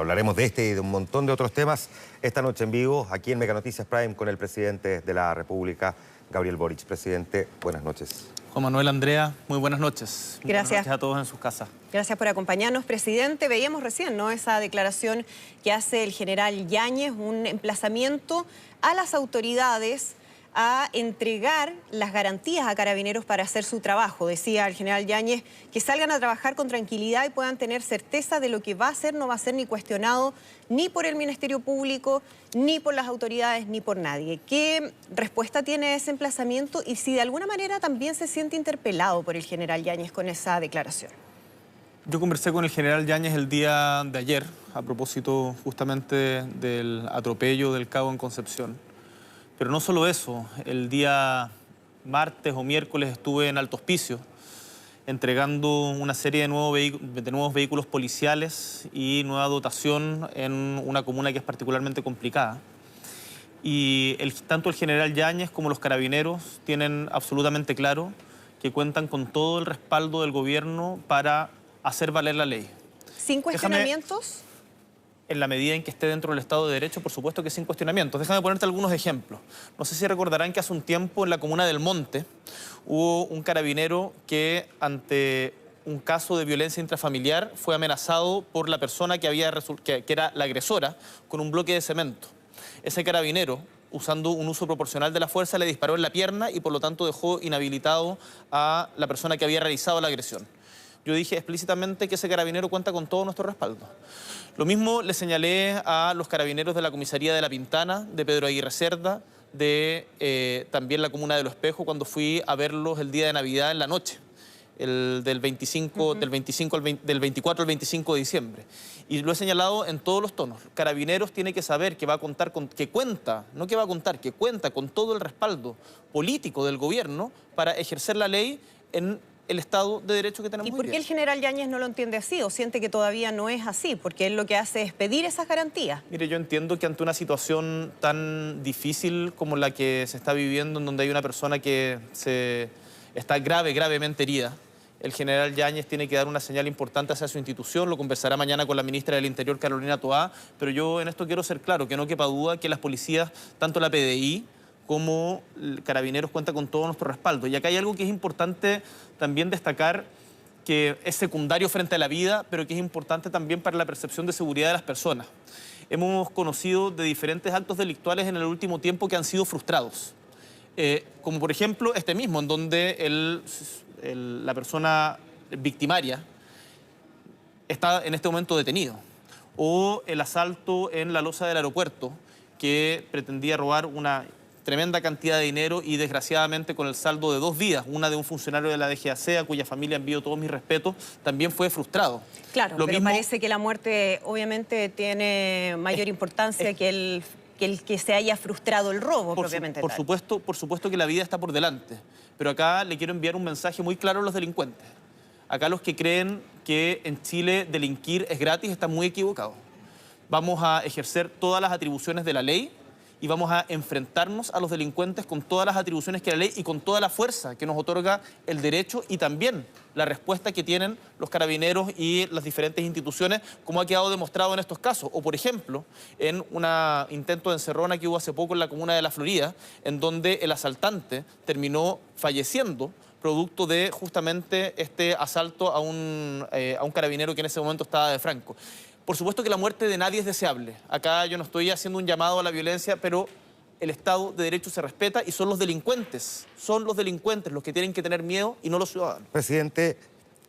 hablaremos de este y de un montón de otros temas esta noche en vivo, aquí en Mega Noticias Prime, con el presidente de la República, Gabriel Boric. Presidente, buenas noches. Juan Manuel, Andrea, muy buenas noches. Gracias. Buenas noches a todos en sus casas. Gracias por acompañarnos, presidente. Veíamos recién, ¿no?, esa declaración que hace el general Yáñez, un emplazamiento a las autoridades a entregar las garantías a Carabineros para hacer su trabajo. Decía el general Yáñez que salgan a trabajar con tranquilidad y puedan tener certeza de lo que va a hacer, no va a ser ni cuestionado ni por el Ministerio Público, ni por las autoridades, ni por nadie. ¿Qué respuesta tiene ese emplazamiento y si de alguna manera también se siente interpelado por el general Yáñez con esa declaración? Yo conversé con el general Yáñez el día de ayer a propósito justamente del atropello del Cabo en Concepción. Pero no solo eso, el día martes o miércoles estuve en Alto Hospicio entregando una serie de nuevos vehículos policiales y nueva dotación en una comuna que es particularmente complicada. Y tanto el general Yáñez como los carabineros tienen absolutamente claro que cuentan con todo el respaldo del gobierno para hacer valer la ley. ¿Sin cuestionamientos? En la medida en que esté dentro del Estado de Derecho, por supuesto que sin cuestionamientos. Déjame ponerte algunos ejemplos. No sé si recordarán que hace un tiempo en la comuna del Monte hubo un carabinero que ante un caso de violencia intrafamiliar fue amenazado por la persona que era la agresora con un bloque de cemento. Ese carabinero, usando un uso proporcional de la fuerza, le disparó en la pierna y por lo tanto dejó inhabilitado a la persona que había realizado la agresión. Yo dije explícitamente que ese carabinero cuenta con todo nuestro respaldo. Lo mismo le señalé a los carabineros de la comisaría de La Pintana, de Pedro Aguirre Cerda, de también la comuna de Los Espejos, cuando fui a verlos el día de Navidad en la noche, del 24 al 25 de diciembre. Y lo he señalado en todos los tonos. Carabineros tiene que saber que va a contar con, que cuenta con todo el respaldo político del gobierno para ejercer la ley en el Estado de Derecho que tenemos. ¿Y por qué el general Yáñez no lo entiende así o siente que todavía no es así? Porque él lo que hace es pedir esas garantías. Mire, yo entiendo que ante una situación tan difícil como la que se está viviendo, en donde hay una persona que está gravemente herida, el general Yáñez tiene que dar una señal importante hacia su institución. Lo conversará mañana con la ministra del Interior, Carolina Toá, pero yo en esto quiero ser claro, que no quepa duda que las policías, tanto la PDI como Carabineros, cuenta con todo nuestro respaldo. Y acá hay algo que es importante también destacar, que es secundario frente a la vida, pero que es importante también para la percepción de seguridad de las personas. Hemos conocido de diferentes actos delictuales en el último tiempo que han sido frustrados. Como por ejemplo este mismo, en donde la persona victimaria está en este momento detenido. O el asalto en la losa del aeropuerto, que pretendía robar una tremenda cantidad de dinero y desgraciadamente con el saldo de 2 vidas, una de un funcionario de la DGAC, a cuya familia envío todos mis respetos, también fue frustrado. Claro, pero parece que la muerte obviamente tiene mayor importancia que el que se haya frustrado el robo propiamente tal. Por supuesto que la vida está por delante, pero acá le quiero enviar un mensaje muy claro a los delincuentes. Acá los que creen que en Chile delinquir es gratis están muy equivocados. Vamos a ejercer todas las atribuciones de la ley y vamos a enfrentarnos a los delincuentes con todas las atribuciones que la ley y con toda la fuerza que nos otorga el derecho y también la respuesta que tienen los carabineros y las diferentes instituciones, como ha quedado demostrado en estos casos. O, por ejemplo, en un intento de encerrona que hubo hace poco en la comuna de La Florida, en donde el asaltante terminó falleciendo producto de justamente este asalto a un carabinero que en ese momento estaba de franco. Por supuesto que la muerte de nadie es deseable. Acá yo no estoy haciendo un llamado a la violencia, pero el Estado de Derecho se respeta y son los delincuentes los que tienen que tener miedo y no los ciudadanos. Presidente,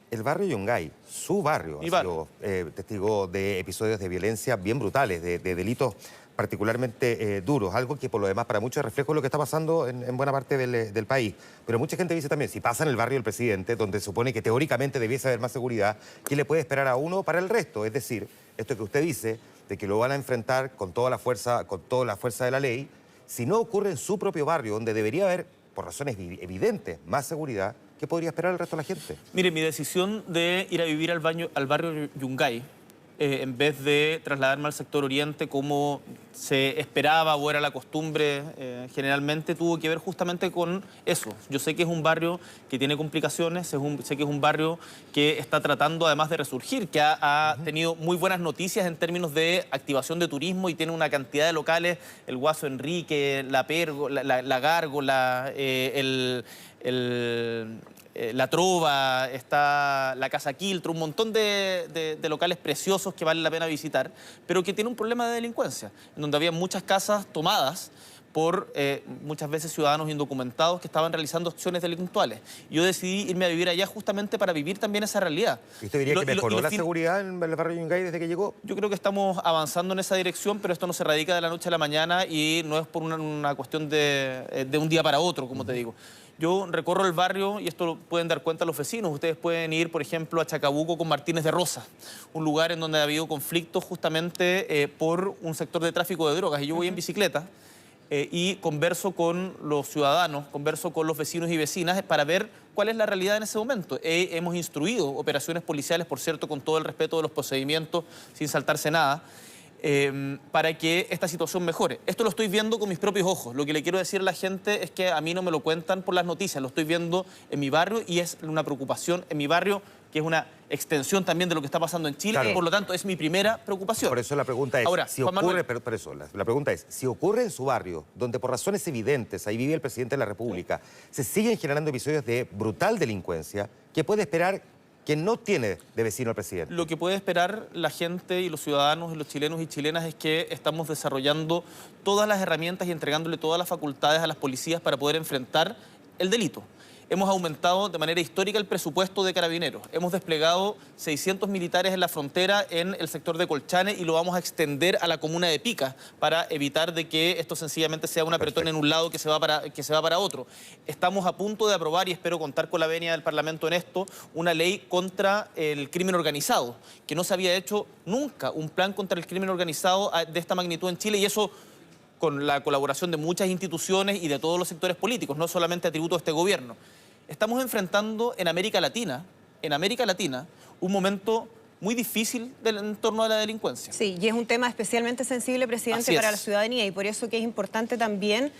el barrio Yungay, su barrio, ha sido testigo de episodios de violencia bien brutales, de delitos particularmente duros, algo que por lo demás para muchos es reflejo de lo que está pasando en buena parte del país. Pero mucha gente dice también, si pasa en el barrio del presidente, donde se supone que teóricamente debiese haber más seguridad, ¿qué le puede esperar a uno para el resto? Es decir, esto que usted dice, de que lo van a enfrentar con toda la fuerza de la ley, si no ocurre en su propio barrio, donde debería haber, por razones evidentes, más seguridad, ¿qué podría esperar el resto de la gente? Mire, mi decisión de ir a vivir al barrio Yungay en vez de trasladarme al sector oriente como se esperaba o era la costumbre generalmente, tuvo que ver justamente con eso. Yo sé que es un barrio que tiene complicaciones, sé que es un barrio que está tratando además de resurgir, que ha tenido muy buenas noticias en términos de activación de turismo y tiene una cantidad de locales, el Guaso Enrique, la Pérgola, la Gárgola, la Trova, está la Casa Quiltro, un montón de locales preciosos que vale la pena visitar, pero que tiene un problema de delincuencia, en donde había muchas casas tomadas por muchas veces ciudadanos indocumentados que estaban realizando acciones delictuales. Yo decidí irme a vivir allá justamente para vivir también esa realidad. ¿Y usted diría que mejoró la seguridad en el barrio Yungay desde que llegó? Yo creo que estamos avanzando en esa dirección, pero esto no se radica de la noche a la mañana y no es por una cuestión de un día para otro, como te digo. Yo recorro el barrio y esto lo pueden dar cuenta los vecinos. Ustedes pueden ir, por ejemplo, a Chacabuco con Martínez de Rosa, un lugar en donde ha habido conflictos justamente por un sector de tráfico de drogas. Y yo voy en bicicleta y converso con los ciudadanos, converso con los vecinos y vecinas para ver cuál es la realidad en ese momento. Hemos instruido operaciones policiales, por cierto, con todo el respeto de los procedimientos, sin saltarse nada, para que esta situación mejore. Esto lo estoy viendo con mis propios ojos. Lo que le quiero decir a la gente es que a mí no me lo cuentan por las noticias, lo estoy viendo en mi barrio y es una preocupación en mi barrio, que es una extensión también de lo que está pasando en Chile, claro. Y por lo tanto es mi primera preocupación. Por eso la pregunta es, ahora, si ocurre, la pregunta es, si ocurre en su barrio, donde por razones evidentes, ahí vive el presidente de la República, se siguen generando episodios de brutal delincuencia, ¿qué puede esperar que no tiene de vecino el presidente? Lo que puede esperar la gente y los ciudadanos y los chilenos y chilenas es que estamos desarrollando todas las herramientas y entregándole todas las facultades a las policías para poder enfrentar el delito. Hemos aumentado de manera histórica el presupuesto de Carabineros. Hemos desplegado 600 militares en la frontera en el sector de Colchane y lo vamos a extender a la comuna de Pica para evitar de que esto sencillamente sea un apretón en un lado que se va para otro. Estamos a punto de aprobar, y espero contar con la venia del Parlamento en esto, una ley contra el crimen organizado, que no se había hecho nunca un plan contra el crimen organizado de esta magnitud en Chile, y eso con la colaboración de muchas instituciones y de todos los sectores políticos, no solamente atributo a este gobierno. Estamos enfrentando en América Latina, un momento muy difícil en torno a la delincuencia. Sí, y es un tema especialmente sensible, presidente, para la ciudadanía, y por eso que es importante también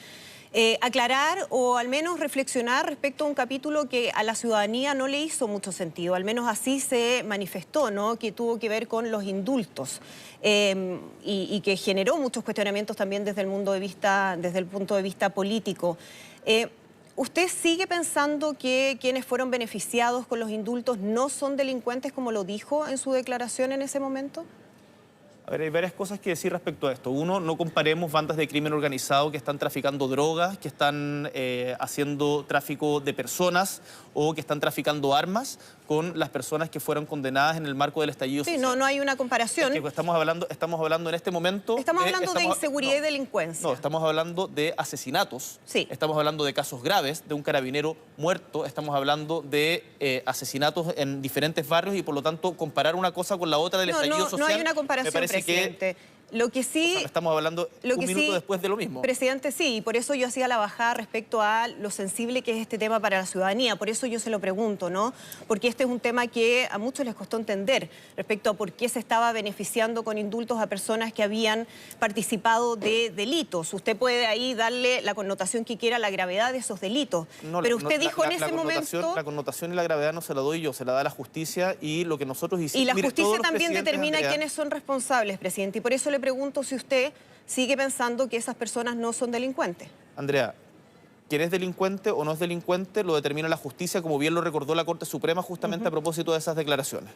aclarar o al menos reflexionar respecto a un capítulo que a la ciudadanía no le hizo mucho sentido, al menos así se manifestó, ¿no? Que tuvo que ver con los indultos y que generó muchos cuestionamientos también desde el punto de vista político. ¿Usted sigue pensando que quienes fueron beneficiados con los indultos no son delincuentes, como lo dijo en su declaración en ese momento? A ver, hay varias cosas que decir respecto a esto. Uno, no comparemos bandas de crimen organizado que están traficando drogas, que están haciendo tráfico de personas o que están traficando armas con las personas que fueron condenadas en el marco del estallido social. Sí, no hay una comparación. Es que estamos hablando en este momento... Estamos hablando de inseguridad y delincuencia. No, estamos hablando de asesinatos. Sí. Estamos hablando de casos graves, de un carabinero muerto. Estamos hablando de asesinatos en diferentes barrios y, por lo tanto, comparar una cosa con la otra del estallido social... No hay una comparación, presidente. Lo que sí... O sea, estamos hablando un minuto después de lo mismo. Presidente, sí, y por eso yo hacía la bajada respecto a lo sensible que es este tema para la ciudadanía. Por eso yo se lo pregunto, ¿no? Porque este es un tema que a muchos les costó entender respecto a por qué se estaba beneficiando con indultos a personas que habían participado de delitos. Usted puede ahí darle la connotación que quiera a la gravedad de esos delitos. No, pero usted dijo en ese momento... La connotación y la gravedad no se la doy yo, se la da la justicia, y lo que nosotros hicimos... Y la justicia también determina quiénes son responsables, presidente, y por eso le pregunto si usted sigue pensando que esas personas no son delincuentes. Andrea, quién es delincuente o no es delincuente lo determina la justicia, como bien lo recordó la Corte Suprema justamente a propósito de esas declaraciones.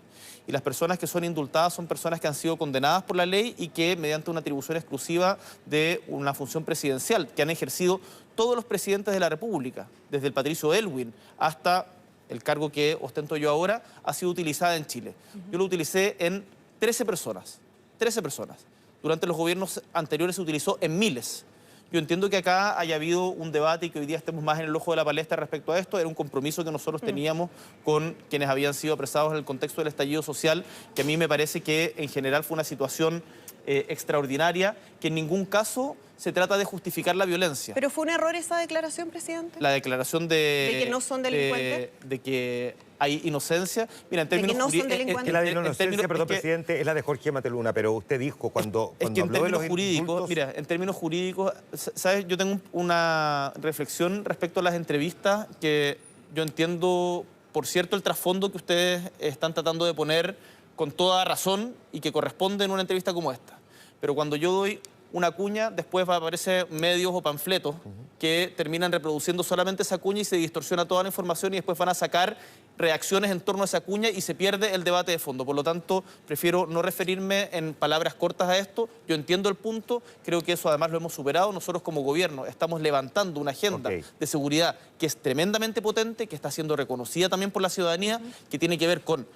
Y las personas que son indultadas son personas que han sido condenadas por la ley y que mediante una atribución exclusiva de una función presidencial que han ejercido todos los presidentes de la República, desde el Patricio Aylwin hasta el cargo que ostento yo ahora, ha sido utilizada en Chile. Yo lo utilicé en 13 personas. 13 personas. Durante los gobiernos anteriores se utilizó en miles. Yo entiendo que acá haya habido un debate y que hoy día estemos más en el ojo de la palestra respecto a esto. Era un compromiso que nosotros teníamos con quienes habían sido apresados en el contexto del estallido social, que a mí me parece que en general fue una situación extraordinaria, que en ningún caso se trata de justificar la violencia. ¿Pero fue un error esa declaración, presidente? La declaración de que no son delincuentes. De que hay inocencia. Mira, en términos jurídicos... La de inocencia, perdón, presidente, es la de Jorge Mateluna, pero usted dijo cuando habló de los jurídicos, mira, en términos jurídicos, ¿sabes? Yo tengo una reflexión respecto a las entrevistas que yo entiendo, por cierto, el trasfondo que ustedes están tratando de poner con toda razón y que corresponde en una entrevista como esta. Pero cuando yo doy una cuña, después va a aparecer medios o panfletos que terminan reproduciendo solamente esa cuña y se distorsiona toda la información y después van a sacar reacciones en torno a esa cuña y se pierde el debate de fondo. Por lo tanto, prefiero no referirme en palabras cortas a esto. Yo entiendo el punto, creo que eso además lo hemos superado. Nosotros como gobierno estamos levantando una agenda de seguridad que es tremendamente potente, que está siendo reconocida también por la ciudadanía, que tiene que ver con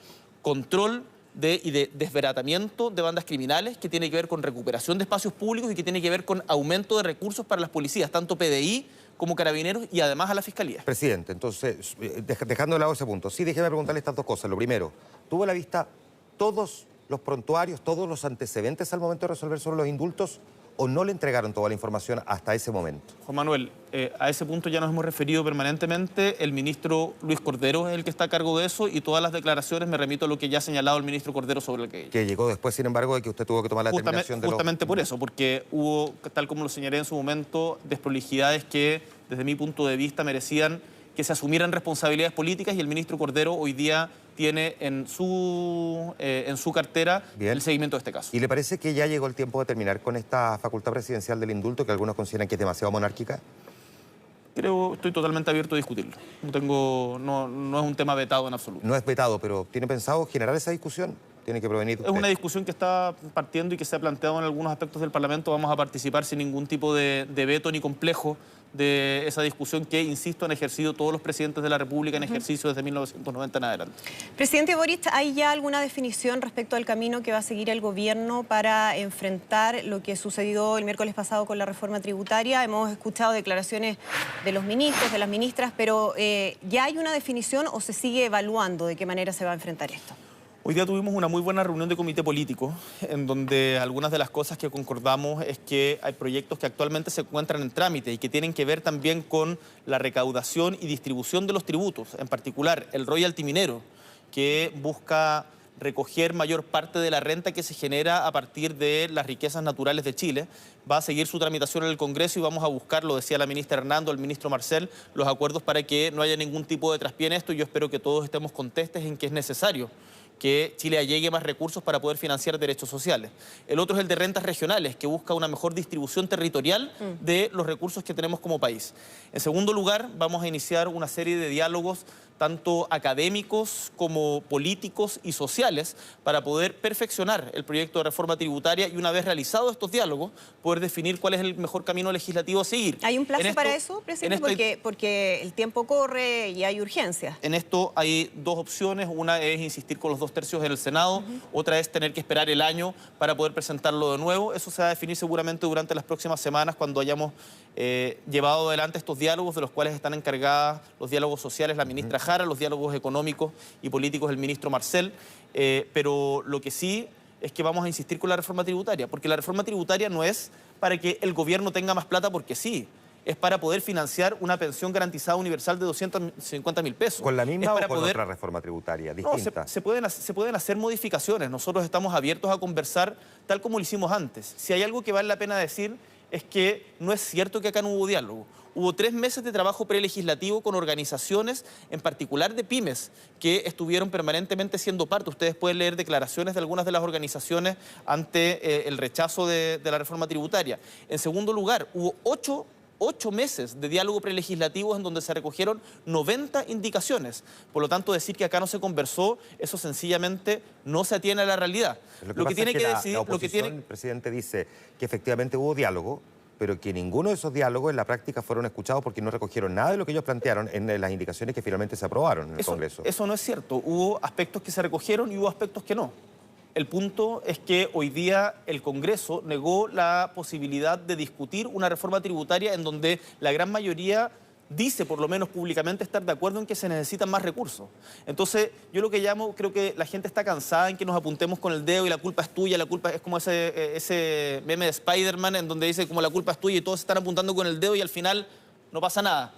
control y de desbaratamiento de bandas criminales, que tiene que ver con recuperación de espacios públicos y que tiene que ver con aumento de recursos para las policías, tanto PDI como Carabineros y además a la Fiscalía. Presidente, entonces, dejando de lado ese punto, sí, déjeme preguntarle estas dos cosas. Lo primero, ¿tuvo a la vista todos los prontuarios, todos los antecedentes al momento de resolver sobre los indultos o no le entregaron toda la información hasta ese momento? Juan Manuel, a ese punto ya nos hemos referido permanentemente. El ministro Luis Cordero es el que está a cargo de eso y todas las declaraciones me remito a lo que ya ha señalado el ministro Cordero sobre el que... Que llegó después, sin embargo, de que usted tuvo que tomar la determinación de Justamente por eso, porque hubo, tal como lo señalé en su momento, desprolijidades que, desde mi punto de vista, merecían que se asumieran responsabilidades políticas y el ministro Cordero hoy día tiene en su cartera el seguimiento de este caso. ¿Y le parece que ya llegó el tiempo de terminar con esta facultad presidencial del indulto que algunos consideran que es demasiado monárquica? Estoy totalmente abierto a discutirlo. No es un tema vetado en absoluto. No es vetado, pero ¿tiene pensado generar esa discusión? Tiene que provenir de usted. Es una discusión que está partiendo y que se ha planteado en algunos aspectos del Parlamento. Vamos a participar sin ningún tipo de veto ni complejo de esa discusión que, insisto, han ejercido todos los presidentes de la República en ejercicio desde 1990 en adelante. Presidente Boric, ¿hay ya alguna definición respecto al camino que va a seguir el gobierno para enfrentar lo que sucedió el miércoles pasado con la reforma tributaria? Hemos escuchado declaraciones de los ministros, de las ministras, pero ¿ya hay una definición o se sigue evaluando de qué manera se va a enfrentar esto? Hoy día tuvimos una muy buena reunión de comité político, en donde algunas de las cosas que concordamos es que hay proyectos que actualmente se encuentran en trámite y que tienen que ver también con la recaudación y distribución de los tributos, en particular el royalty minero, que busca recoger mayor parte de la renta que se genera a partir de las riquezas naturales de Chile. Va a seguir su tramitación en el Congreso y vamos a buscar, lo decía la ministra Hernando, el ministro Marcel, los acuerdos para que no haya ningún tipo de traspié en esto. Y yo espero que todos estemos contestes en que es necesario que Chile allegue más recursos para poder financiar derechos sociales. El otro es el de rentas regionales, que busca una mejor distribución territorial de los recursos que tenemos como país. En segundo lugar, vamos a iniciar una serie de diálogos tanto académicos como políticos y sociales para poder perfeccionar el proyecto de reforma tributaria y una vez realizados estos diálogos, poder definir cuál es el mejor camino legislativo a seguir. ¿Hay un plazo para eso, presidente? Porque el tiempo corre y hay urgencias. En esto hay dos opciones. Una es insistir con los 2/3 en el Senado, otra es tener que esperar el año para poder presentarlo de nuevo. Eso se va a definir seguramente durante las próximas semanas cuando hayamos llevado adelante estos diálogos, de los cuales están encargadas los diálogos sociales la ministra Jara, los diálogos económicos y políticos el ministro Marcel, pero lo que sí es que vamos a insistir con la reforma tributaria, porque la reforma tributaria no es para que el gobierno tenga más plata porque sí, es para poder financiar una pensión garantizada universal de 250.000 pesos. ¿Con la misma o con otra reforma tributaria distinta? No, se pueden hacer modificaciones. Nosotros estamos abiertos a conversar tal como lo hicimos antes. Si hay algo que vale la pena decir es que no es cierto que acá no hubo diálogo. Hubo 3 meses de trabajo prelegislativo con organizaciones, en particular de pymes, que estuvieron permanentemente siendo parte. Ustedes pueden leer declaraciones de algunas de las organizaciones ante el rechazo de la reforma tributaria. En segundo lugar, hubo 8 meses de diálogo prelegislativo en donde se recogieron 90 indicaciones. Por lo tanto, decir que acá no se conversó, eso sencillamente no se atiene a la realidad. Lo que tiene que decir, la oposición, el presidente dice que efectivamente hubo diálogo, pero que ninguno de esos diálogos en la práctica fueron escuchados porque no recogieron nada de lo que ellos plantearon en las indicaciones que finalmente se aprobaron en el Congreso. Eso no es cierto. Hubo aspectos que se recogieron y hubo aspectos que no. El punto es que hoy día el Congreso negó la posibilidad de discutir una reforma tributaria en donde la gran mayoría dice, por lo menos públicamente, estar de acuerdo en que se necesitan más recursos. Entonces, yo lo que llamo, creo que la gente está cansada en que nos apuntemos con el dedo y la culpa es tuya, la culpa es como ese meme de Spider-Man en donde dice como la culpa es tuya y todos se están apuntando con el dedo y al final no pasa nada.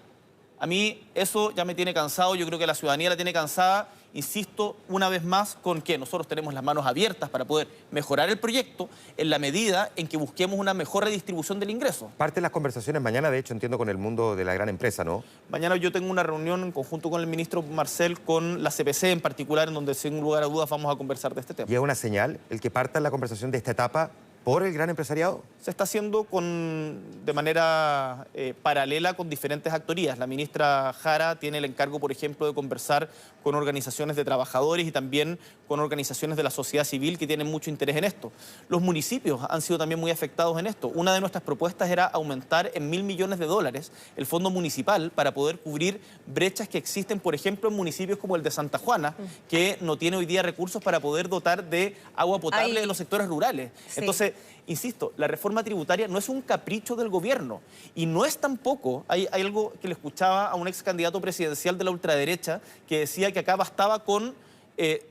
A mí eso ya me tiene cansado, yo creo que la ciudadanía la tiene cansada. Insisto una vez más con que nosotros tenemos las manos abiertas para poder mejorar el proyecto en la medida en que busquemos una mejor redistribución del ingreso. Parte de las conversaciones mañana, de hecho, entiendo, con el mundo de la gran empresa, ¿no? Mañana yo tengo una reunión en conjunto con el ministro Marcel, con la CPC en particular, en donde sin lugar a dudas vamos a conversar de este tema. ¿Y es una señal el que parta la conversación de esta etapa por el gran empresariado? Se está haciendo de manera paralela con diferentes actorías. La ministra Jara tiene el encargo, por ejemplo, de conversar con organizaciones de trabajadores y también con organizaciones de la sociedad civil que tienen mucho interés en esto. Los municipios han sido también muy afectados en esto. Una de nuestras propuestas era aumentar en $1.000 millones el fondo municipal para poder cubrir brechas que existen, por ejemplo, en municipios como el de Santa Juana, que no tiene hoy día recursos para poder dotar de agua potable en los sectores rurales. Sí. Entonces, insisto, la reforma tributaria no es un capricho del gobierno y no es tampoco, hay algo que le escuchaba a un ex candidato presidencial de la ultraderecha que decía que acá bastaba con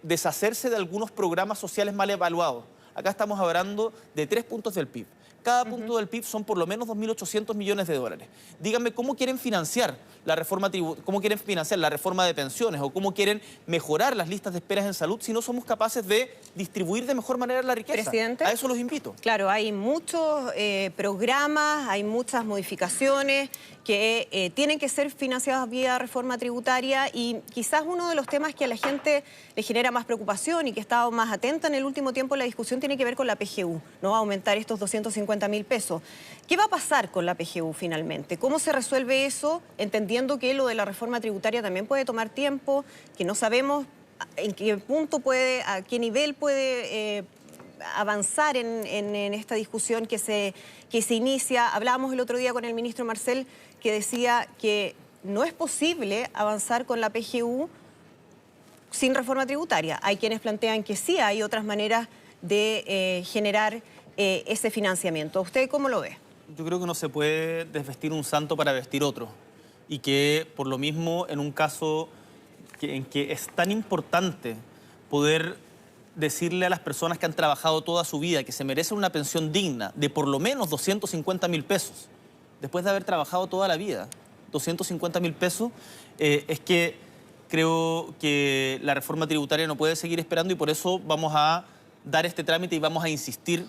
deshacerse de algunos programas sociales mal evaluados. Acá estamos hablando de 3 puntos del PIB. Cada punto del PIB son por lo menos 2.800 millones de dólares. Díganme cómo quieren financiar la reforma cómo quieren financiar la reforma de pensiones o cómo quieren mejorar las listas de esperas en salud si no somos capaces de distribuir de mejor manera la riqueza. Presidente, a eso los invito. Claro, hay muchos programas, hay muchas modificaciones que tienen que ser financiadas vía reforma tributaria y quizás uno de los temas que a la gente le genera más preocupación y que ha estado más atenta en el último tiempo en la discusión tiene que ver con la PGU, ¿no? Aumentar estos 250.000 pesos. ¿Qué va a pasar con la PGU finalmente? ¿Cómo se resuelve eso? Entendiendo que lo de la reforma tributaria también puede tomar tiempo, que no sabemos en qué punto puede, a qué nivel puede avanzar en esta discusión que se inicia. Hablábamos el otro día con el ministro Marcel que decía que no es posible avanzar con la PGU sin reforma tributaria. Hay quienes plantean que sí, hay otras maneras de generar ese financiamiento. ¿Usted cómo lo ve? Yo creo que no se puede desvestir un santo para vestir otro y que por lo mismo en un caso en que es tan importante poder decirle a las personas que han trabajado toda su vida que se merecen una pensión digna de por lo menos 250.000 pesos, después de haber trabajado toda la vida, 250.000 pesos, es que creo que la reforma tributaria no puede seguir esperando y por eso vamos a dar este trámite y vamos a insistir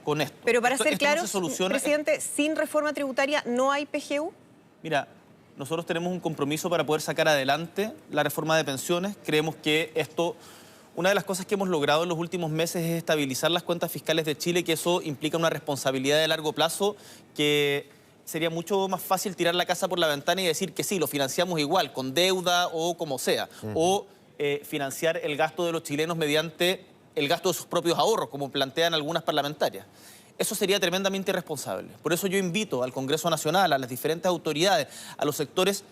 con esto. Pero para ser esto claros, no se soluciona, presidente, sin reforma tributaria no hay PGU. Mira, nosotros tenemos un compromiso para poder sacar adelante la reforma de pensiones. Creemos que esto, una de las cosas que hemos logrado en los últimos meses es estabilizar las cuentas fiscales de Chile, que eso implica una responsabilidad de largo plazo que sería mucho más fácil tirar la casa por la ventana y decir que sí, lo financiamos igual, con deuda o como sea, o financiar el gasto de los chilenos mediante el gasto de sus propios ahorros, como plantean algunas parlamentarias. Eso sería tremendamente irresponsable. Por eso yo invito al Congreso Nacional, a las diferentes autoridades, a los sectores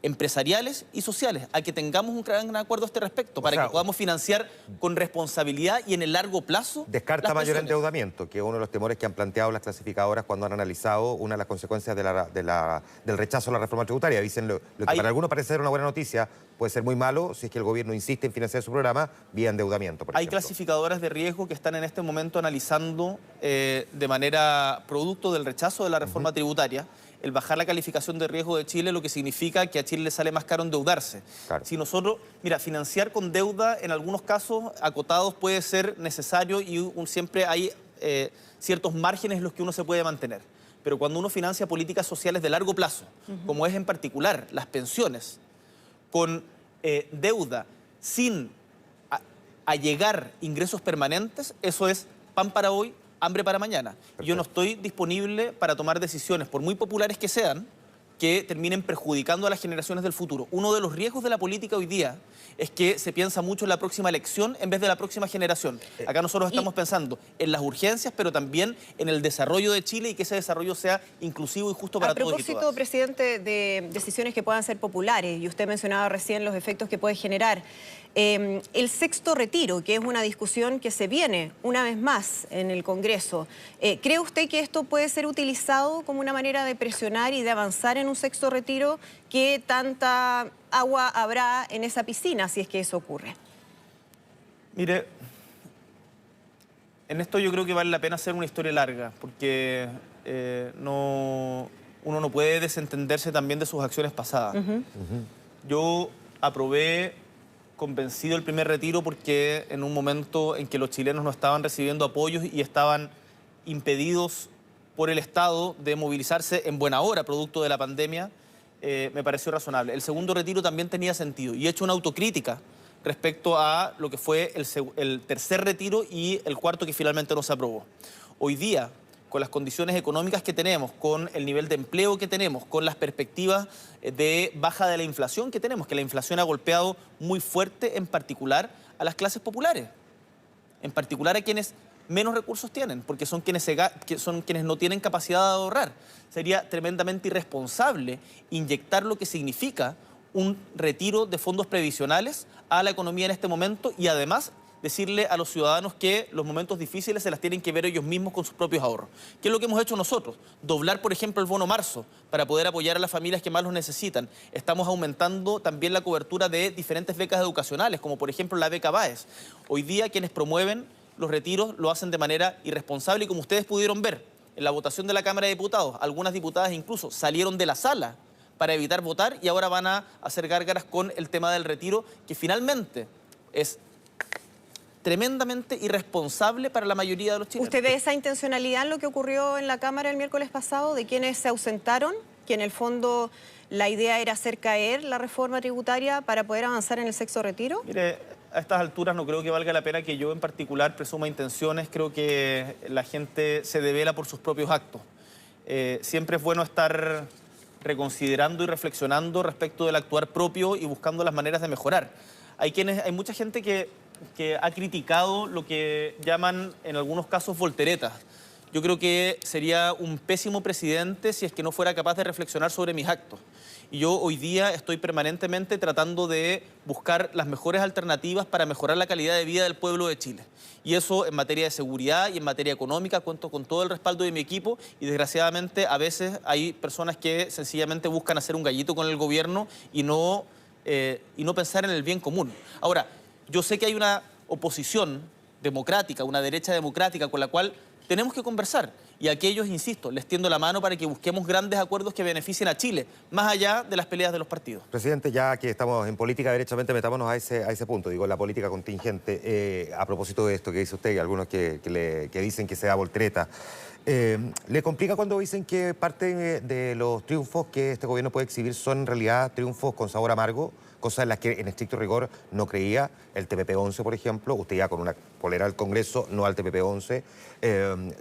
empresariales y sociales, a que tengamos un gran acuerdo a este respecto, para que podamos financiar con responsabilidad y en el largo plazo. Descarta mayor endeudamiento, que es uno de los temores que han planteado las clasificadoras cuando han analizado una de las consecuencias del rechazo a la reforma tributaria. Dicen lo que para algunos parece ser una buena noticia, puede ser muy malo si es que el gobierno insiste en financiar su programa vía endeudamiento, por Hay ejemplo. clasificadoras de riesgo que están en este momento analizando de manera producto del rechazo de la reforma tributaria el bajar la calificación de riesgo de Chile, lo que significa que a Chile le sale más caro endeudarse. Claro. Si nosotros, mira, financiar con deuda en algunos casos acotados puede ser necesario y siempre hay ciertos márgenes en los que uno se puede mantener. Pero cuando uno financia políticas sociales de largo plazo, como es en particular las pensiones, con deuda sin allegar ingresos permanentes, eso es pan para hoy, hambre para mañana. Perfecto. Yo no estoy disponible para tomar decisiones, por muy populares que sean, que terminen perjudicando a las generaciones del futuro. Uno de los riesgos de la política hoy día es que se piensa mucho en la próxima elección en vez de la próxima generación. Acá nosotros estamos pensando en las urgencias, pero también en el desarrollo de Chile y que ese desarrollo sea inclusivo y justo para todos y todas. A propósito, presidente, de decisiones que puedan ser populares, y usted mencionaba recién los efectos que puede generar, el sexto retiro, que es una discusión que se viene una vez más en el Congreso, ¿cree usted que esto puede ser utilizado como una manera de presionar y de avanzar en un sexto retiro? ¿Qué tanta agua habrá en esa piscina si es que eso ocurre? Mire, en esto yo creo que vale la pena hacer una historia larga, porque uno no puede desentenderse también de sus acciones pasadas. Yo aprobé convencido el primer retiro porque en un momento en que los chilenos no estaban recibiendo apoyos y estaban impedidos por el Estado de movilizarse en buena hora, producto de la pandemia, me pareció razonable. El segundo retiro también tenía sentido y he hecho una autocrítica respecto a lo que fue el tercer retiro y el cuarto que finalmente no se aprobó. Hoy día, con las condiciones económicas que tenemos, con el nivel de empleo que tenemos, con las perspectivas de baja de la inflación que tenemos, que la inflación ha golpeado muy fuerte en particular a las clases populares, en particular a quienes menos recursos tienen, porque son quienes no tienen capacidad de ahorrar. Sería tremendamente irresponsable inyectar lo que significa un retiro de fondos previsionales a la economía en este momento y además decirle a los ciudadanos que los momentos difíciles se las tienen que ver ellos mismos con sus propios ahorros. ¿Qué es lo que hemos hecho nosotros? Doblar, por ejemplo, el bono marzo para poder apoyar a las familias que más los necesitan. Estamos aumentando también la cobertura de diferentes becas educacionales, como por ejemplo la beca BAES. Hoy día quienes promueven los retiros lo hacen de manera irresponsable y como ustedes pudieron ver en la votación de la Cámara de Diputados, algunas diputadas incluso salieron de la sala para evitar votar y ahora van a hacer gárgaras con el tema del retiro, que finalmente es tremendamente irresponsable para la mayoría de los chilenos. ¿Usted ve esa intencionalidad en lo que ocurrió en la Cámara el miércoles pasado, de quienes se ausentaron, que en el fondo la idea era hacer caer la reforma tributaria para poder avanzar en el sexto retiro? Mire, a estas alturas no creo que valga la pena que yo en particular presuma intenciones. Creo que la gente se devela por sus propios actos. Siempre es bueno estar reconsiderando y reflexionando respecto del actuar propio y buscando las maneras de mejorar. Hay mucha gente que ha criticado lo que llaman en algunos casos volteretas. Yo creo que sería un pésimo presidente si es que no fuera capaz de reflexionar sobre mis actos. Y yo hoy día estoy permanentemente tratando de buscar las mejores alternativas para mejorar la calidad de vida del pueblo de Chile. Y eso en materia de seguridad y en materia económica cuento con todo el respaldo de mi equipo y desgraciadamente a veces hay personas que sencillamente buscan hacer un gallito con el gobierno y no pensar en el bien común. Ahora, yo sé que hay una oposición democrática, una derecha democrática con la cual tenemos que conversar y a aquellos, insisto, les tiendo la mano para que busquemos grandes acuerdos que beneficien a Chile, más allá de las peleas de los partidos. Presidente, ya que estamos en política, derechamente metámonos a ese punto, digo, la política contingente. A propósito de esto que dice usted y algunos que dicen que sea voltereta, ¿le complica cuando dicen que parte de los triunfos que este gobierno puede exhibir son en realidad triunfos con sabor amargo? Cosas en las que en estricto rigor no creía, el TPP-11, por ejemplo, usted ya con una polera al Congreso, no al TPP-11,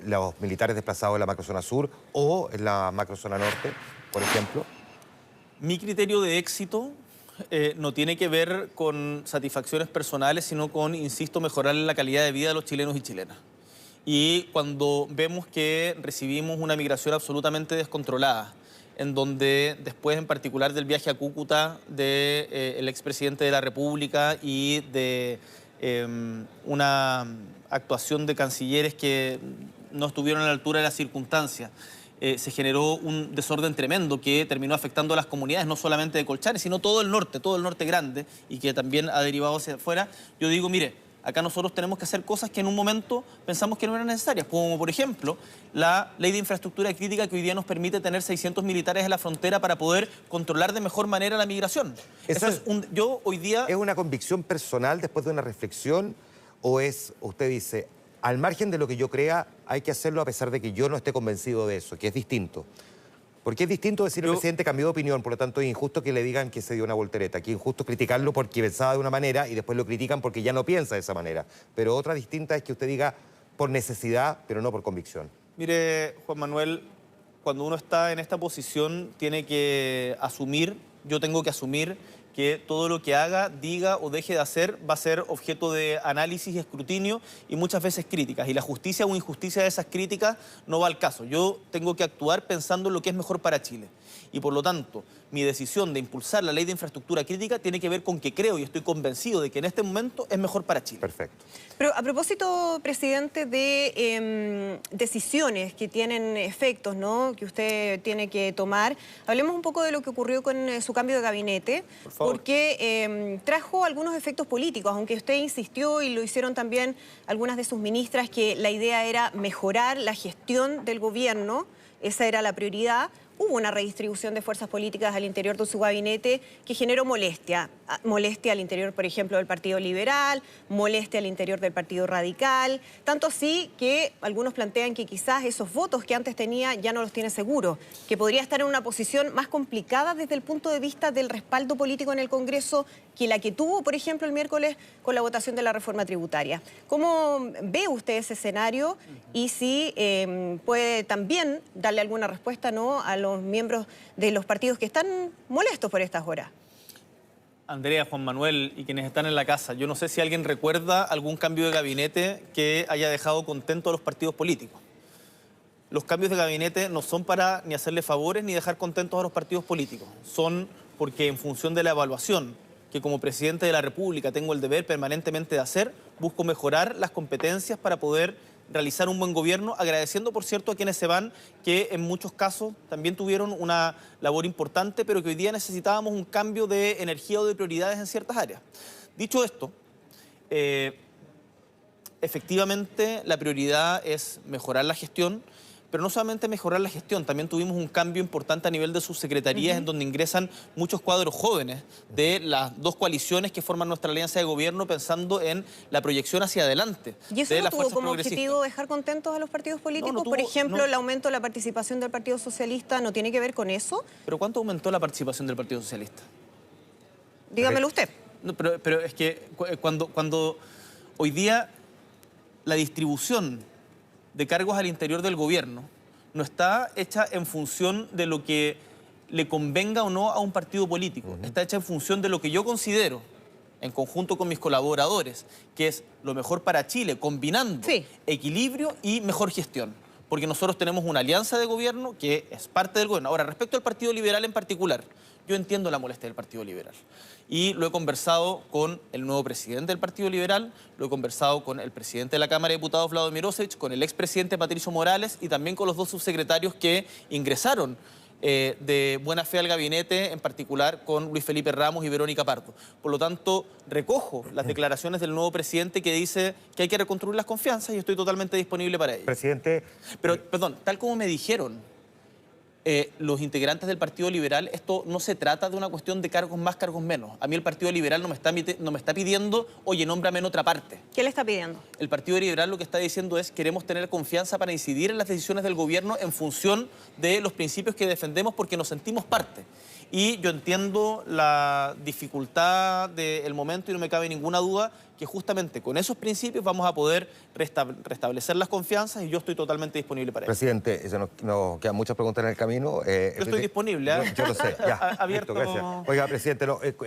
los militares desplazados en la macrozona sur o en la macrozona norte, por ejemplo. Mi criterio de éxito no tiene que ver con satisfacciones personales, sino con, insisto, mejorar la calidad de vida de los chilenos y chilenas. Y cuando vemos que recibimos una migración absolutamente descontrolada, en donde después en particular del viaje a Cúcuta del expresidente de la República y de una actuación de cancilleres que no estuvieron a la altura de las circunstancias, se generó un desorden tremendo que terminó afectando a las comunidades, no solamente de Colchane, sino todo el norte grande y que también ha derivado hacia afuera. Yo digo, mire, acá nosotros tenemos que hacer cosas que en un momento pensamos que no eran necesarias, como por ejemplo la ley de infraestructura crítica que hoy día nos permite tener 600 militares en la frontera para poder controlar de mejor manera la migración. Yo hoy día... ¿Es una convicción personal después de una reflexión o es, usted dice, al margen de lo que yo crea, hay que hacerlo a pesar de que yo no esté convencido de eso, que es distinto? Porque es distinto decir el presidente cambió de opinión, por lo tanto es injusto que le digan que se dio una voltereta, que es injusto criticarlo porque pensaba de una manera y después lo critican porque ya no piensa de esa manera. Pero otra distinta es que usted diga por necesidad, pero no por convicción. Mire, Juan Manuel, cuando uno está en esta posición tiene que asumir, yo tengo que asumir que todo lo que haga, diga o deje de hacer va a ser objeto de análisis y escrutinio y muchas veces críticas. Y la justicia o injusticia de esas críticas no va al caso. Yo tengo que actuar pensando en lo que es mejor para Chile. Y por lo tanto, mi decisión de impulsar la ley de infraestructura crítica tiene que ver con que creo y estoy convencido de que en este momento es mejor para Chile. Perfecto. Pero a propósito, presidente, de decisiones que tienen efectos, ¿no?, que usted tiene que tomar, hablemos un poco de lo que ocurrió con su cambio de gabinete, por favor. Porque trajo algunos efectos políticos, aunque usted insistió y lo hicieron también algunas de sus ministras, que la idea era mejorar la gestión del gobierno, esa era la prioridad. hubo una redistribución de fuerzas políticas al interior de su gabinete que generó molestia. Molestia al interior, por ejemplo, del Partido Liberal, molestia al interior del Partido Radical. Tanto así que algunos plantean que quizás esos votos que antes tenía ya no los tiene seguros, que podría estar en una posición más complicada desde el punto de vista del respaldo político en el Congreso que la que tuvo, por ejemplo, el miércoles con la votación de la reforma tributaria. ¿Cómo ve usted ese escenario y si puede también darle alguna respuesta, ¿no?, a los miembros de los partidos que están molestos por estas horas? Andrea, Juan Manuel y quienes están en la casa, yo no sé si alguien recuerda algún cambio de gabinete que haya dejado contento a los partidos políticos. Los cambios de gabinete no son para ni hacerle favores ni dejar contentos a los partidos políticos. Son porque en función de la evaluación que como presidente de la República tengo el deber permanentemente de hacer, busco mejorar las competencias para poder realizar un buen gobierno, agradeciendo, por cierto, a quienes se van, que en muchos casos también tuvieron una labor importante, pero que hoy día necesitábamos un cambio de energía o de prioridades en ciertas áreas. Dicho esto, efectivamente la prioridad es mejorar la gestión, pero no solamente mejorar la gestión, también tuvimos un cambio importante a nivel de subsecretarías, en donde ingresan muchos cuadros jóvenes de las dos coaliciones que forman nuestra alianza de gobierno, pensando en la proyección hacia adelante. ¿Y eso no tuvo como objetivo dejar contentos a los partidos políticos? No, por ejemplo, el aumento de la participación del Partido Socialista, ¿no tiene que ver con eso? ¿Pero cuánto aumentó la participación del Partido Socialista? Dígamelo usted. No, pero es que cuando hoy día la distribución de cargos al interior del gobierno no está hecha en función de lo que le convenga o no a un partido político. Está hecha en función de lo que yo considero, en conjunto con mis colaboradores, que es lo mejor para Chile, combinando equilibrio y mejor gestión. Porque nosotros tenemos una alianza de gobierno que es parte del gobierno. Ahora, respecto al Partido Liberal en particular, yo entiendo la molestia del Partido Liberal. Y lo he conversado con el nuevo presidente del Partido Liberal, lo he conversado con el presidente de la Cámara de Diputados, Vlado Mirosevic, con el expresidente Patricio Morales y también con los dos subsecretarios que ingresaron de buena fe al gabinete, en particular con Luis Felipe Ramos y Verónica Pardo. Por lo tanto, recojo las declaraciones del nuevo presidente que dice que hay que reconstruir las confianzas y estoy totalmente disponible para ello. Presidente... Pero, perdón, tal como me dijeron los integrantes del Partido Liberal, esto no se trata de una cuestión de cargos más, cargos menos. A mí el Partido Liberal no me está pidiendo, oye, nómbrame en otra parte. ¿Qué le está pidiendo? El Partido Liberal lo que está diciendo es queremos tener confianza para incidir en las decisiones del gobierno en función de los principios que defendemos porque nos sentimos parte. Y yo entiendo la dificultad del momento y no me cabe ninguna duda que justamente con esos principios vamos a poder restablecer las confianzas y yo estoy totalmente disponible para eso. Presidente, nos quedan muchas preguntas en el camino. Yo estoy disponible. Yo lo sé, ya. Abierto. Listo, gracias. Oiga, presidente,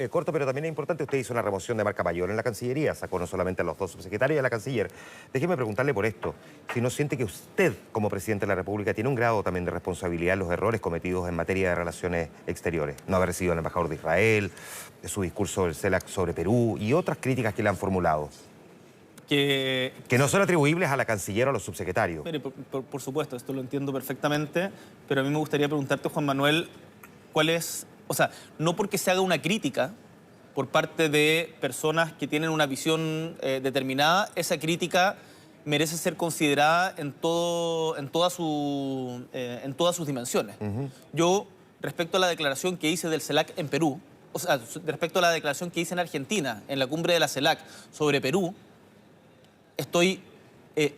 corto, pero también es importante, usted hizo una remoción de marca mayor en la Cancillería, sacó no solamente a los dos subsecretarios y a la canciller. Déjeme preguntarle por esto, si no siente que usted, como presidente de la República, tiene un grado también de responsabilidad en los errores cometidos en materia de relaciones exteriores. No haber sido el embajador de Israel, su discurso del CELAC sobre Perú y otras críticas que le han formulado. Que no son atribuibles a la canciller o a los subsecretarios. Mire, por supuesto, esto lo entiendo perfectamente, pero a mí me gustaría preguntarte, Juan Manuel, cuál es... O sea, no porque se haga una crítica por parte de personas que tienen una visión determinada, esa crítica merece ser considerada en todas sus dimensiones. Yo, respecto a la declaración que hice del CELAC en Perú, o sea, respecto a la declaración que hice en Argentina, en la cumbre de la CELAC sobre Perú,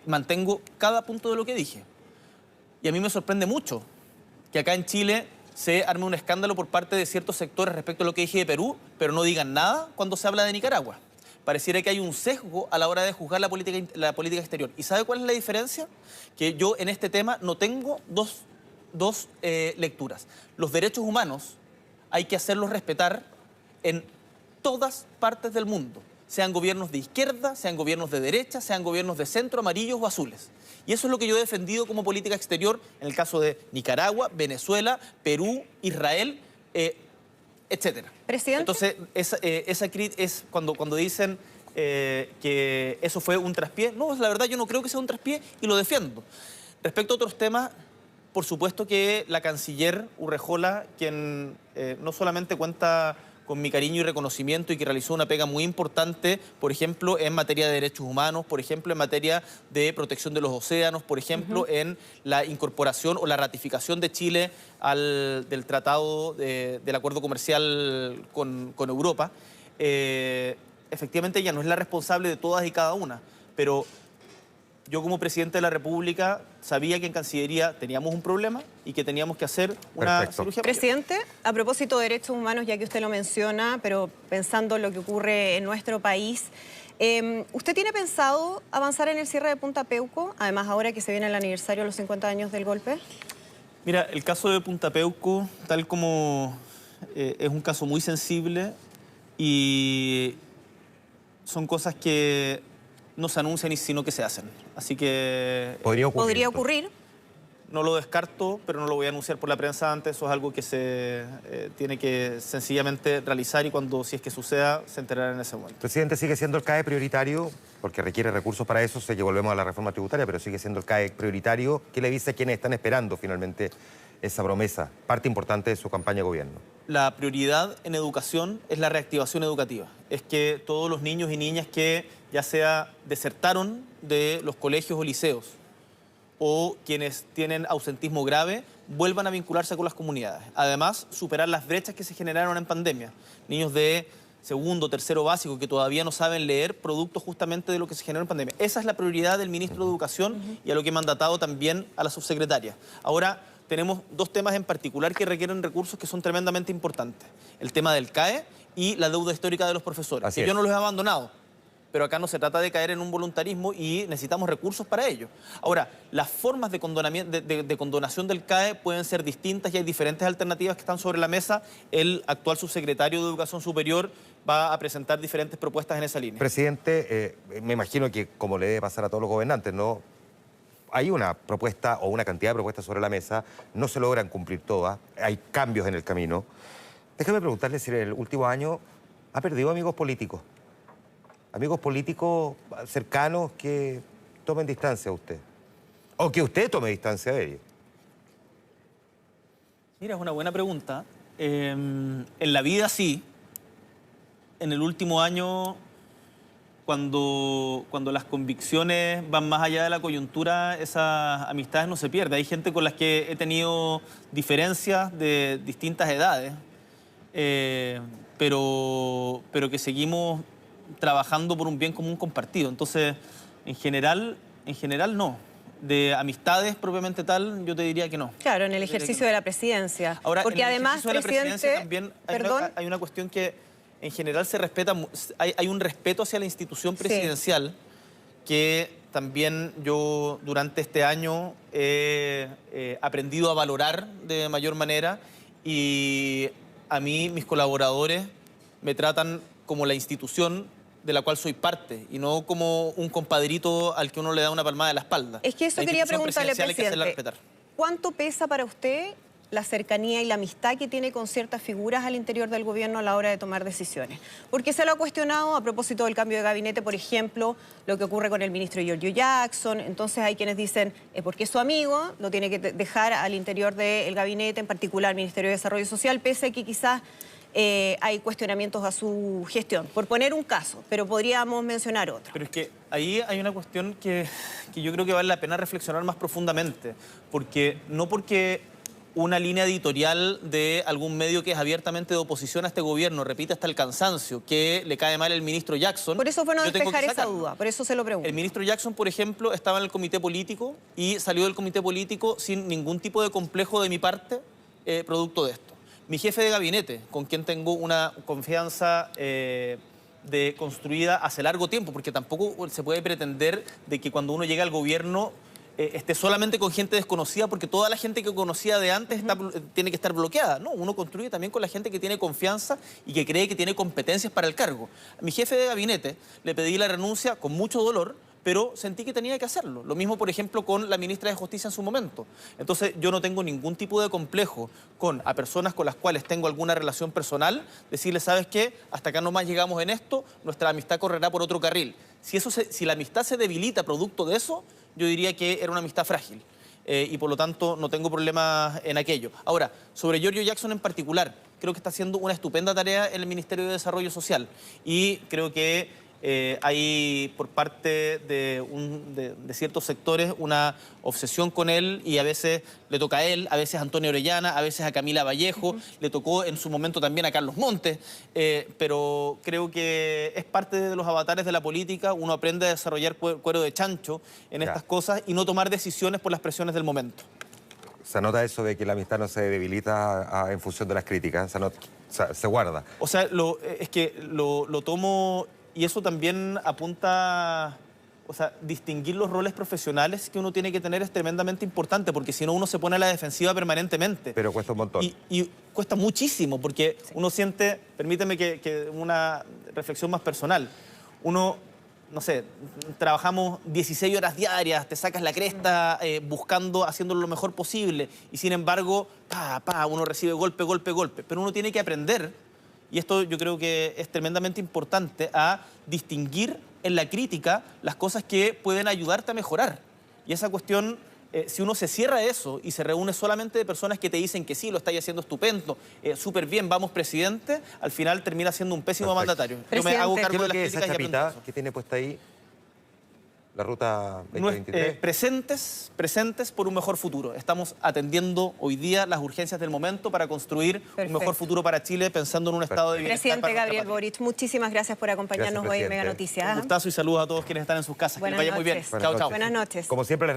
mantengo cada punto de lo que dije. Y a mí me sorprende mucho que acá en Chile se arme un escándalo por parte de ciertos sectores respecto a lo que dije de Perú, pero no digan nada cuando se habla de Nicaragua. Pareciera que hay un sesgo a la hora de juzgar la política exterior. ¿Y sabe cuál es la diferencia? Que yo en este tema no tengo dos lecturas. Los derechos humanos hay que hacerlos respetar en todas partes del mundo, sean gobiernos de izquierda, sean gobiernos de derecha, sean gobiernos de centro, amarillos o azules. Y eso es lo que yo he defendido como política exterior en el caso de Nicaragua, Venezuela, Perú, Israel, etcétera. ¿Presidente? Entonces, esa crítica es cuando dicen que eso fue un traspié. No, la verdad yo no creo que sea un traspié y lo defiendo. Respecto a otros temas, por supuesto que la canciller Urrejola, quien no solamente cuenta con mi cariño y reconocimiento y que realizó una pega muy importante, por ejemplo, en materia de derechos humanos, por ejemplo, en materia de protección de los océanos, por ejemplo, en la incorporación o la ratificación de Chile del tratado del acuerdo comercial con Europa. Efectivamente, ella no es la responsable de todas y cada una, pero yo como presidente de la República sabía que en Cancillería teníamos un problema y que teníamos que hacer una cirugía. Presidente, a propósito de derechos humanos, ya que usted lo menciona, pero pensando en lo que ocurre en nuestro país, ¿usted tiene pensado avanzar en el cierre de Punta Peuco, además ahora que se viene el aniversario de los 50 años del golpe? Mira, el caso de Punta Peuco, tal como es un caso muy sensible y son cosas que no se anuncian, sino que se hacen. Así que... ¿Podría ocurrir? No lo descarto, pero no lo voy a anunciar por la prensa antes. Eso es algo que se tiene que sencillamente realizar y cuando, si es que suceda, se enterará en ese momento. Presidente, sigue siendo el CAE prioritario, porque requiere recursos para eso, sé que volvemos a la reforma tributaria, pero sigue siendo el CAE prioritario. ¿Qué le dice a quienes están esperando finalmente esa promesa, parte importante de su campaña de gobierno? La prioridad en educación es la reactivación educativa. Es que todos los niños y niñas que ya sea desertaron de los colegios o liceos o quienes tienen ausentismo grave vuelvan a vincularse con las comunidades. Además, superar las brechas que se generaron en pandemia. Niños de segundo, tercero básico que todavía no saben leer producto justamente de lo que se generó en pandemia. Esa es la prioridad del ministro de Educación y a lo que he mandatado también a la subsecretaria. Ahora, tenemos dos temas en particular que requieren recursos que son tremendamente importantes. El tema del CAE y la deuda histórica de los profesores. Yo no los he abandonado, pero acá no se trata de caer en un voluntarismo y necesitamos recursos para ello. Ahora, las formas de condonación del CAE pueden ser distintas y hay diferentes alternativas que están sobre la mesa. El actual subsecretario de Educación Superior va a presentar diferentes propuestas en esa línea. Presidente, me imagino que como le debe pasar a todos los gobernantes, ¿no? Hay una propuesta o una cantidad de propuestas sobre la mesa, no se logran cumplir todas, hay cambios en el camino. Déjame preguntarle si en el último año ha perdido amigos políticos cercanos que tomen distancia a usted, o que usted tome distancia de ellos. Mira, es una buena pregunta. En la vida sí, en el último año... Cuando las convicciones van más allá de la coyuntura, esas amistades no se pierden. Hay gente con las que he tenido diferencias de distintas edades, pero que seguimos trabajando por un bien común compartido. Entonces, en general no. De amistades propiamente tal, yo te diría que no. Claro, en el ejercicio de la presidencia. Ahora, porque en el además, ejercicio de la presidencia presidente, también hay una cuestión que en general se respeta, hay un respeto hacia la institución presidencial que también yo durante este año he aprendido a valorar de mayor manera y a mí mis colaboradores me tratan como la institución de la cual soy parte y no como un compadrito al que uno le da una palmada de la espalda. Es que eso quería preguntarle, presidente. Respetar. ¿Cuánto pesa para usted la cercanía y la amistad que tiene con ciertas figuras al interior del gobierno a la hora de tomar decisiones? Porque se lo ha cuestionado a propósito del cambio de gabinete, por ejemplo, lo que ocurre con el ministro Giorgio Jackson. Entonces hay quienes dicen, porque es su amigo, lo tiene que dejar al interior del gabinete, en particular el Ministerio de Desarrollo Social, pese a que quizás hay cuestionamientos a su gestión, por poner un caso, pero podríamos mencionar otro. Pero es que ahí hay una cuestión que yo creo que vale la pena reflexionar más profundamente, porque no porque una línea editorial de algún medio que es abiertamente de oposición a este gobierno repite hasta el cansancio que le cae mal el ministro Jackson. Por eso fue no despejar esa duda, por eso se lo pregunto. El ministro Jackson, por ejemplo, estaba en el comité político y salió del comité político sin ningún tipo de complejo de mi parte producto de esto. Mi jefe de gabinete, con quien tengo una confianza construida hace largo tiempo, porque tampoco se puede pretender de que cuando uno llega al gobierno esté solamente con gente desconocida, porque toda la gente que conocía de antes tiene que estar bloqueada. No, uno construye también con la gente que tiene confianza y que cree que tiene competencias para el cargo. A mi jefe de gabinete le pedí la renuncia con mucho dolor, pero sentí que tenía que hacerlo. Lo mismo, por ejemplo, con la ministra de Justicia en su momento. Entonces, yo no tengo ningún tipo de complejo con a personas con las cuales tengo alguna relación personal, decirles, ¿sabes qué? Hasta acá nomás llegamos en esto, nuestra amistad correrá por otro carril. Si la amistad se debilita producto de eso, yo diría que era una amistad frágil. y por lo tanto no tengo problemas en aquello. Ahora, sobre Giorgio Jackson en particular, creo que está haciendo una estupenda tarea en el Ministerio de Desarrollo Social y creo que hay por parte de ciertos sectores una obsesión con él y a veces le toca a él, a veces a Antonio Orellana, a veces a Camila Vallejo, le tocó en su momento también a Carlos Montes, pero creo que es parte de los avatares de la política, uno aprende a desarrollar cuero de chancho en estas cosas y no tomar decisiones por las presiones del momento. Se nota eso de que la amistad no se debilita en función de las críticas, se guarda. O sea, es que lo tomo... Y eso también apunta, o sea, distinguir los roles profesionales que uno tiene que tener es tremendamente importante, porque si no uno se pone a la defensiva permanentemente. Pero cuesta un montón. Y cuesta muchísimo, porque uno siente, permíteme que una reflexión más personal, uno, no sé, trabajamos 16 horas diarias, te sacas la cresta buscando, haciéndolo lo mejor posible, y sin embargo, uno recibe golpe, golpe, golpe. Pero uno tiene que aprender. Y esto yo creo que es tremendamente importante a distinguir en la crítica las cosas que pueden ayudarte a mejorar. Y esa cuestión, si uno se cierra a eso y se reúne solamente de personas que te dicen que sí, lo estáis haciendo estupendo, súper bien, vamos presidente, al final termina siendo un pésimo mandatario. Yo me hago cargo de las críticas y aprendo eso. ¿Qué tiene puesta ahí? La ruta 2023. Presentes por un mejor futuro. Estamos atendiendo hoy día las urgencias del momento para construir un mejor futuro para Chile, pensando en un estado de bienestar. Presidente Gabriel Boric, muchísimas gracias por acompañarnos hoy en Mega Noticias. Un gustazo y saludos a todos quienes están en sus casas. Que les vaya muy bien. Chao, chao. Buenas noches. Como siempre les